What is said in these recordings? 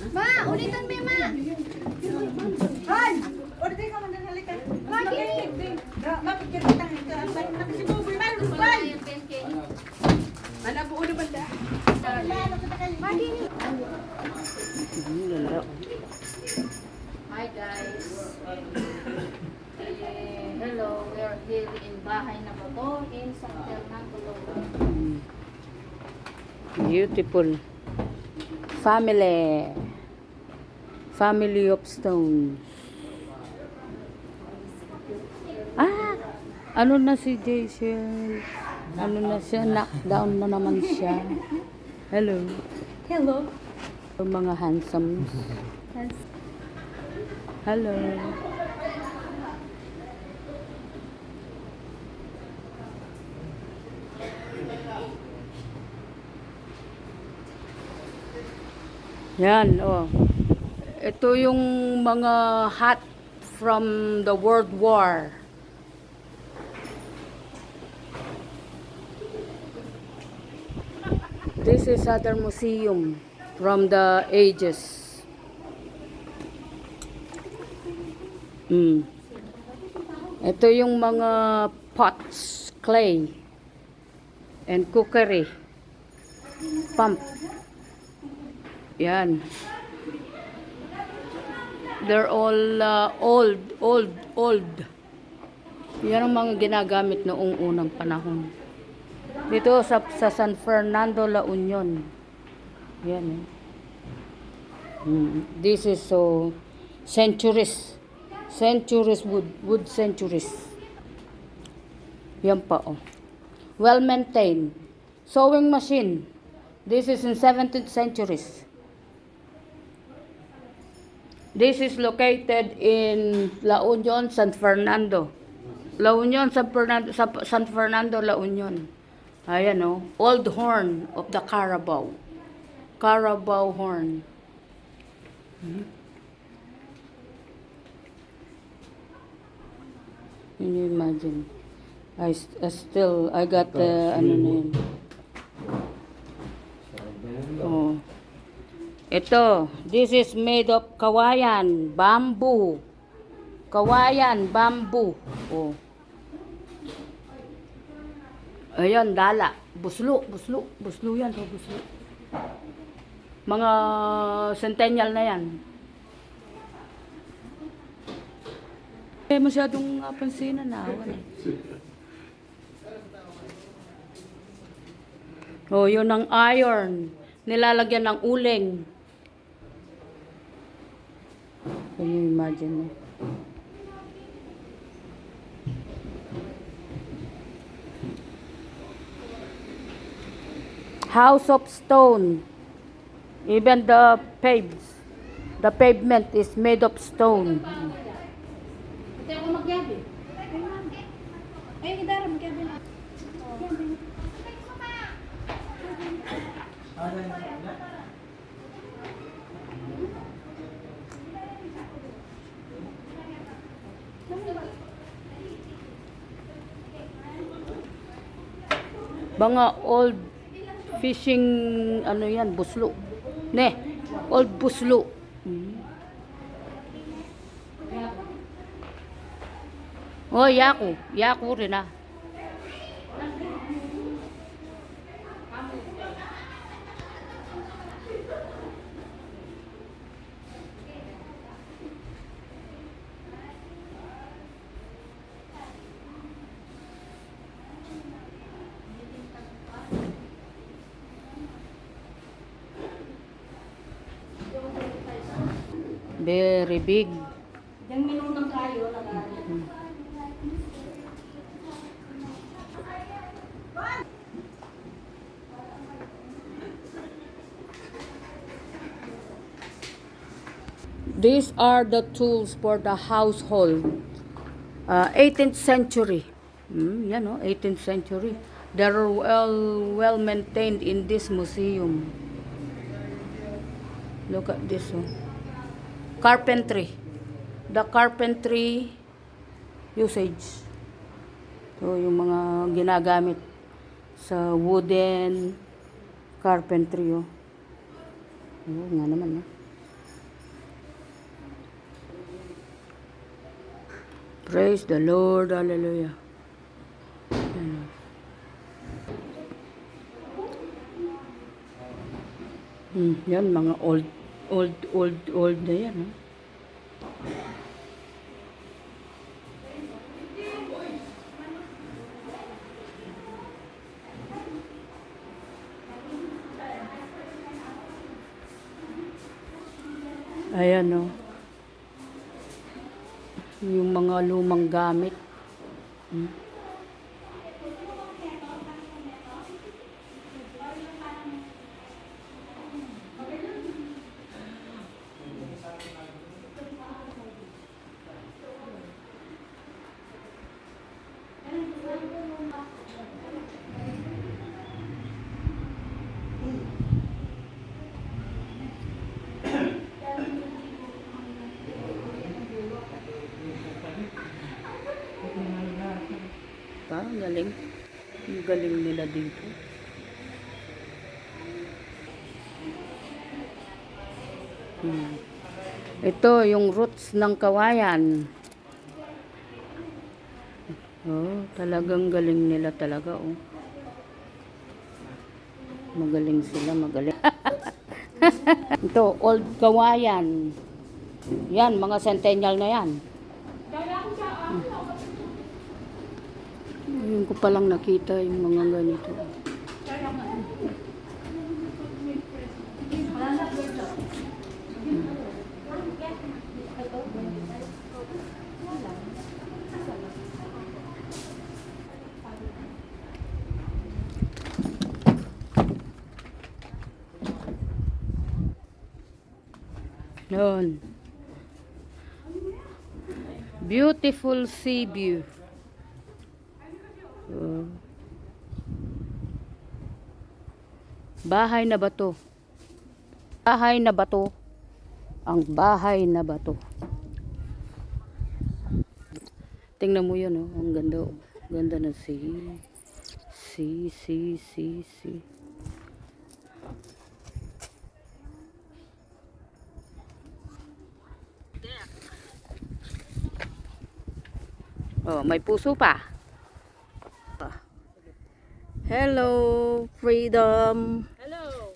Ma, ulitan mo, ma. Hoy! Order ka man halika. Lagi. Mapikir kita nakasibuboy man bay. Ana po ulo banda. Lagi. Lala. Hi guys. Hello, we are here in Bahay na Bato in San Fernando, Logan. Beautiful. Family of stones. Ano na si Jason? Ano na siya? Knockdown na naman siya. Hello. Hello. Mga handsome. Hello. Yan, oh. Ito yung mga hat from the World War. This is other museum from the ages. Ito yung mga pots, clay, and cookery, pump. Yan. They're all old. Yan ang mga ginagamit noong unang panahon. Dito sa San Fernando, La Union. Yan. This is so centuries. Centuries wood centuries. Yan pa oh. Well maintained. Sewing machine. This is in 17th centuries. This is located in La Union, San Fernando. La Union, San Fernando, La Union. Ayan o. Old horn of the Carabao. Carabao horn. Can you imagine? I got ano na yun. Oh. Ito, this is made of kawayan, bamboo. Kawayan, bamboo. Oh. Ayan, dala. Buslo yan. Oh, buslo. Mga centennial na yan. Masyadong pansinan na. Oh, yun ang iron. Nilalagyan ng uling. Can you imagine? House of stone. Even the pavement is made of stone. Ito ako magyabi. Ay, gidara magyabi na. Mga old fishing, ano yan, buslo. Ne, old buslo. Oh, yaku rin ah. Very big. Yung minutang tayo, These are the tools for the household. 18th century. Yan o, 18th century. They're well maintained in this museum. Look at this one. Carpentry. The carpentry usage. So, yung mga ginagamit sa wooden carpentry. Oh, nga naman. Praise the Lord. Hallelujah. Ayan. Yan, mga old na yan. Oh. Ayan, oh. Yung mga lumang gamit. Galing. Ang galing nila dito. Ito, yung roots ng kawayan. Oh, talagang galing nila talaga, oh. Magaling sila, magaling. Ito, old kawayan. Yan, mga centennial na yan. Yung ko palang nakita yung mga ganito. Yun. Beautiful sea view. Bahay na bato. Bahay na bato. Ang bahay na bato. Tingnan mo yun, oh. Ang ganda, oh. Ganda na sea. Sea. Oh, may puso pa. Hello, freedom. Hello.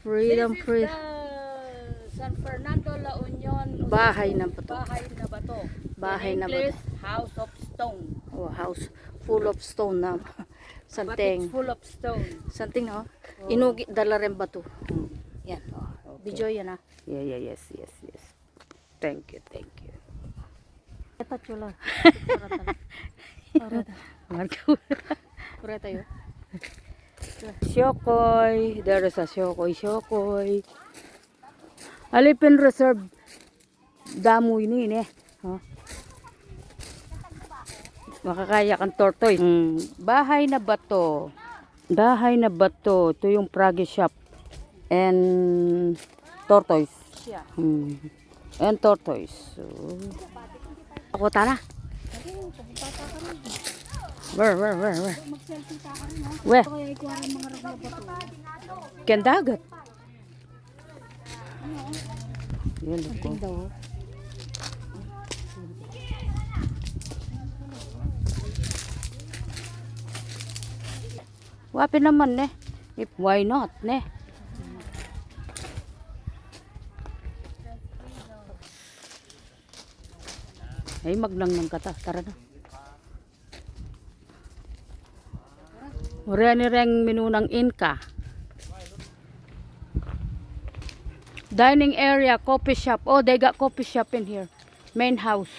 Freedom, This is freedom. the San Fernando, La Union. Bahay na bato. Bahay na bato. Bahay In na English, bato. House of Stone. Oh, house full of stone na. But it's Something. full of stone. Something, no? Inugi, dala rin bato. Yan. Oh, Okay. Video yan, ah. Yes. Thank you. Ito chula. Marco. Pura tayo. Shokoy. There is a Shokoy. Alipin Reserve. Damo ini, eh. Huh? Makakaya kang tortoy. Bahay na bato. Ito yung Prague shop. And tortoise. Siya. And tortoise. So, ako tara. Where? Mag-selfie ka ka rin, ha? Where? Ito kaya ikuha rin mga rag na bato. Kendagat. Yan ko. Daw. Wapi naman, ne. If why not, ne. Ay, maglang ng kata. Tara na. Reng menu ng Inca. Dining area, coffee shop. Oh, they got coffee shop in here. Main house.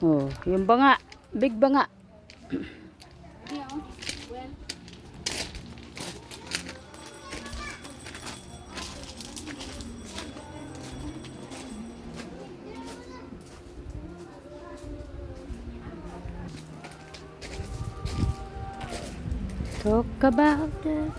Oh, yung banga. Big banga. Talk about it.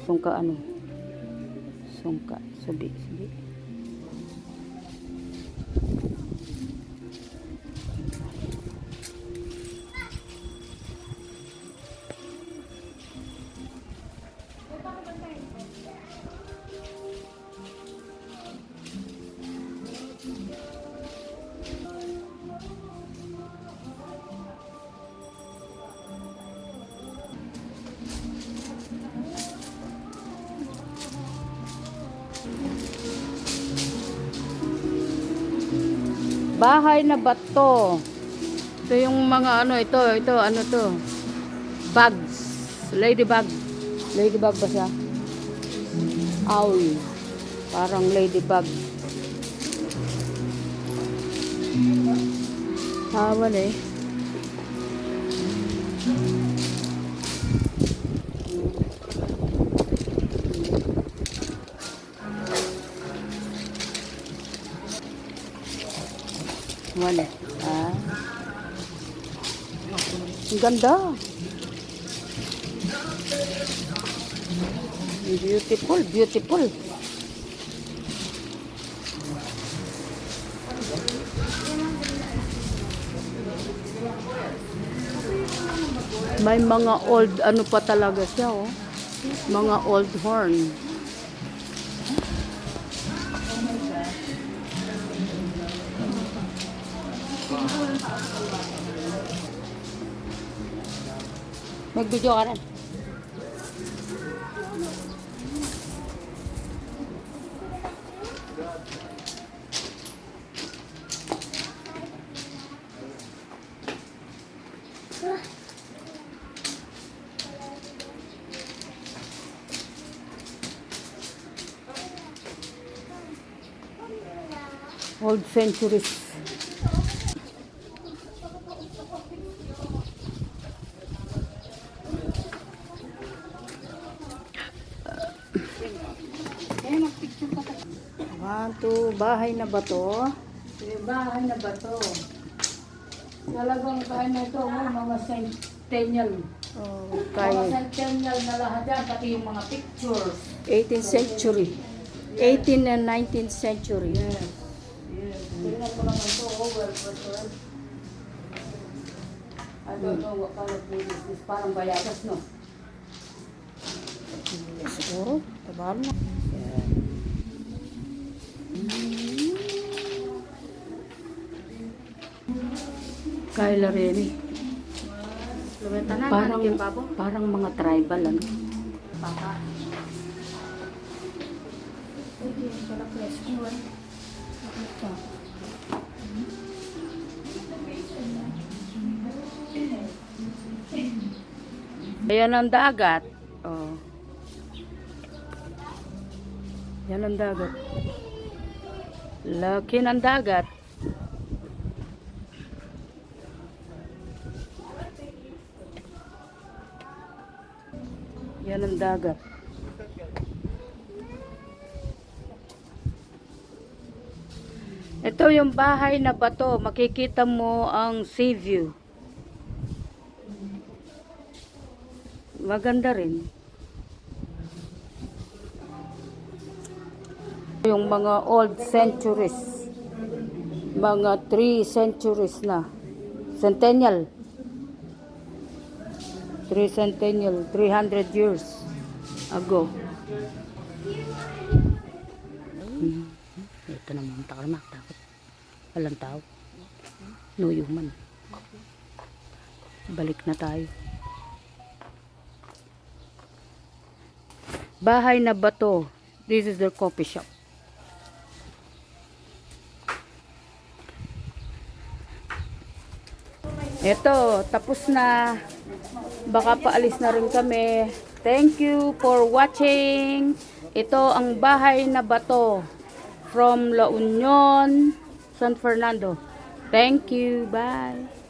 Sungka ano? Subi. Bahay na bato. Ito yung mga ano, ito, ano to? Bugs. Ladybug. Ladybug ba siya? Owl. Parang ladybug. Hawan eh. Wala. Ah. Ang ganda. Beautiful, beautiful. May mga old, ano pa talaga siya, oh. Mga old horn. Mag-video ka rin. Old centuries. Bahay na ba to? Bahay na ba to? Talagang bahay na ito, mga centennial. Oh, mga centennial na lahat yan, pati yung mga pictures. 18th century. 18th and 19th century. Yes. Yes. Tingnan ko naman ito, well preserved. I don't know what kind of food is this. Parang bayatas, no? Siguro, tabal na. Kyla Remy. Parang mga tribal, ano? Ayan ang dagat. Oh. Yan ang dagat. Laki ng dagat. Yan ang dagat. Ito yung bahay na bato. Makikita mo ang sea view. Maganda rin. Yung mga old centuries. Mga 3 centuries na. Centennial. 3 centennial, 300 years ago. Ito naman, takot. Walang tao. No human. Balik na tayo. Bahay na bato. This is their coffee shop. Ito, tapos na. Baka paalis na rin kami. Thank you for watching. Ito ang bahay na bato from La Union, San Fernando. Thank you. Bye.